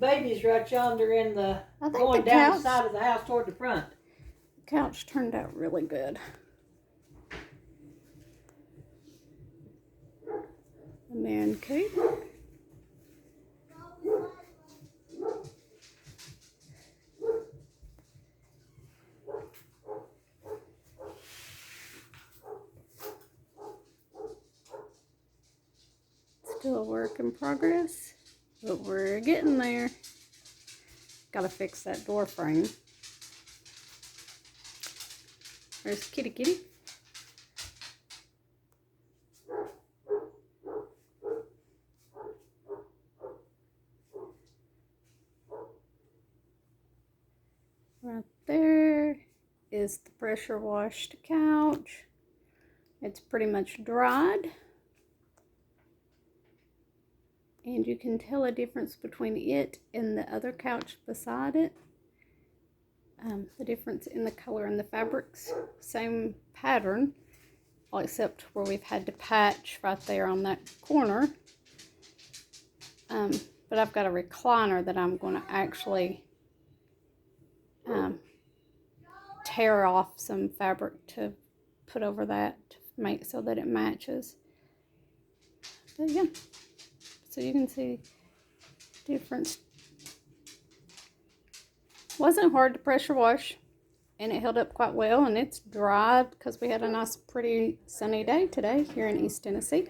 baby's right yonder in the I think going the down couch, the side of the house toward the front. the couch turned out really good. The man cave. Still a work in progress, but we're getting there. Gotta fix that door frame. There's Kitty Kitty. Right there is the pressure washed couch. It's pretty much dried. And you can tell a difference between it and the other couch beside it. The difference in the color and the fabrics. Same pattern, all except where we've had to patch right there on that corner. But I've got a recliner that I'm going to actually tear off some fabric to put over that to make so that it matches. But yeah, so you can see difference. Wasn't hard to pressure wash, and it held up quite well, and it's dried because we had a nice pretty sunny day today here in East Tennessee.